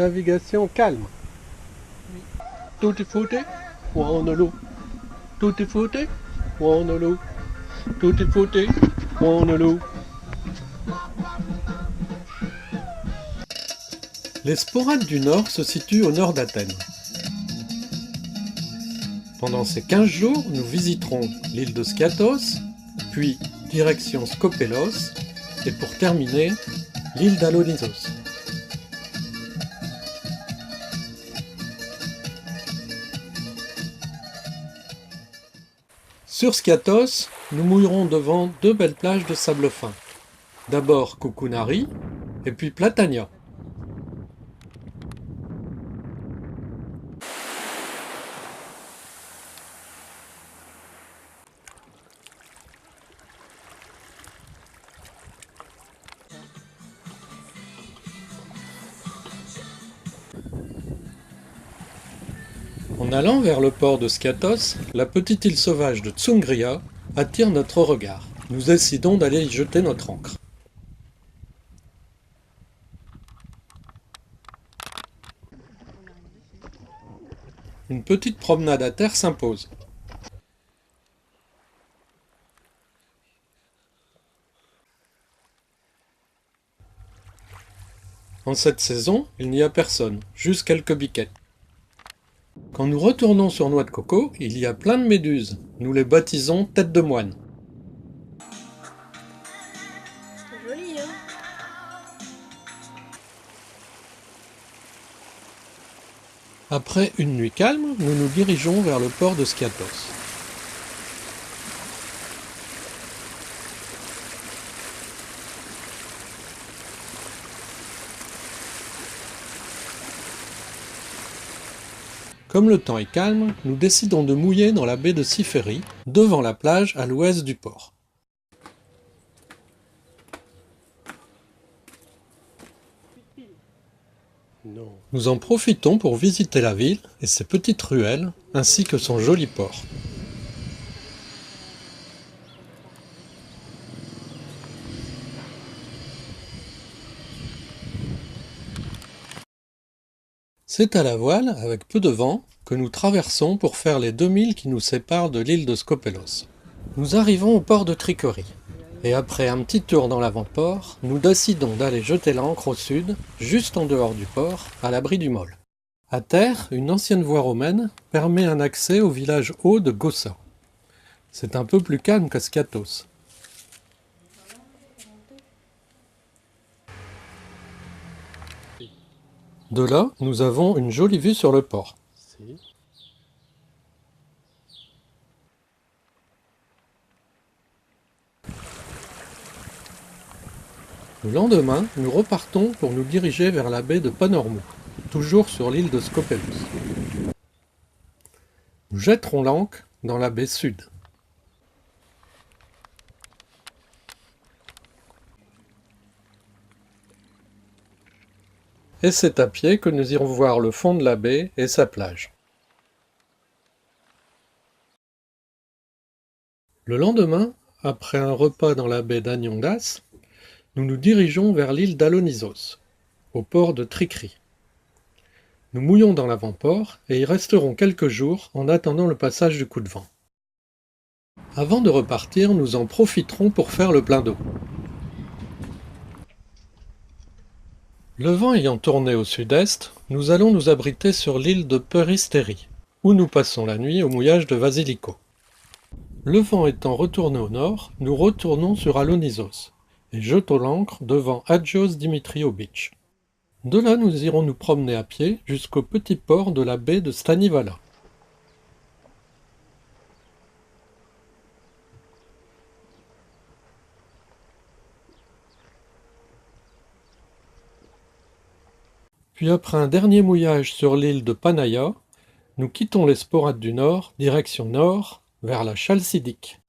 Navigation calme. Tutti frutti, Honolulu. Tutti frutti, Honolulu. Tutti frutti, Honolulu. Les Sporades du Nord se situent au nord d'Athènes. Pendant ces 15 jours, nous visiterons l'île de Skiathos, puis direction Skópelos, et pour terminer, l'île d'Alonissos. Sur Skiathos, nous mouillerons devant deux belles plages de sable fin. D'abord Koukounari, et puis Platania. En allant vers le port de Skiathos, la petite île sauvage de Tsungria attire notre regard. Nous décidons d'aller y jeter notre ancre. Une petite promenade à terre s'impose. En cette saison, il n'y a personne, juste quelques biquettes. Quand nous retournons sur Noix de Coco, il y a plein de méduses. Nous les baptisons têtes de moine. C'est joli, hein? Après une nuit calme, nous nous dirigeons vers le port de Skiathos. Comme le temps est calme, nous décidons de mouiller dans la baie de Siféri, devant la plage à l'ouest du port. Nous en profitons pour visiter la ville et ses petites ruelles, ainsi que son joli port. C'est à la voile, avec peu de vent, que nous traversons pour faire les 2000 qui nous séparent de l'île de Skópelos. Nous arrivons au port de Trikori, et après un petit tour dans l'avant-port, nous décidons d'aller jeter l'ancre au sud, juste en dehors du port, à l'abri du Môle. À terre, une ancienne voie romaine permet un accès au village haut de Gossa. C'est un peu plus calme qu'à Skiathos. De là, nous avons une jolie vue sur le port. Le lendemain, nous repartons pour nous diriger vers la baie de Panormou, toujours sur l'île de Skópelos. Nous jetterons l'ancre dans la baie sud. Et c'est à pied que nous irons voir le fond de la baie et sa plage. Le lendemain, après un repas dans la baie d'Anyondas, nous nous dirigeons vers l'île d'Alonissos, au port de Trikri. Nous mouillons dans l'avant-port et y resterons quelques jours en attendant le passage du coup de vent. Avant de repartir, nous en profiterons pour faire le plein d'eau. Le vent ayant tourné au sud-est, nous allons nous abriter sur l'île de Peristeri, où nous passons la nuit au mouillage de Vasiliko. Le vent étant retourné au nord, nous retournons sur Alonissos et jetons l'ancre devant Agios Dimitriou Beach. De là, nous irons nous promener à pied jusqu'au petit port de la baie de Stanivala. Puis après un dernier mouillage sur l'île de Panaya, nous quittons les Sporades du Nord, direction nord, vers la Chalcidique.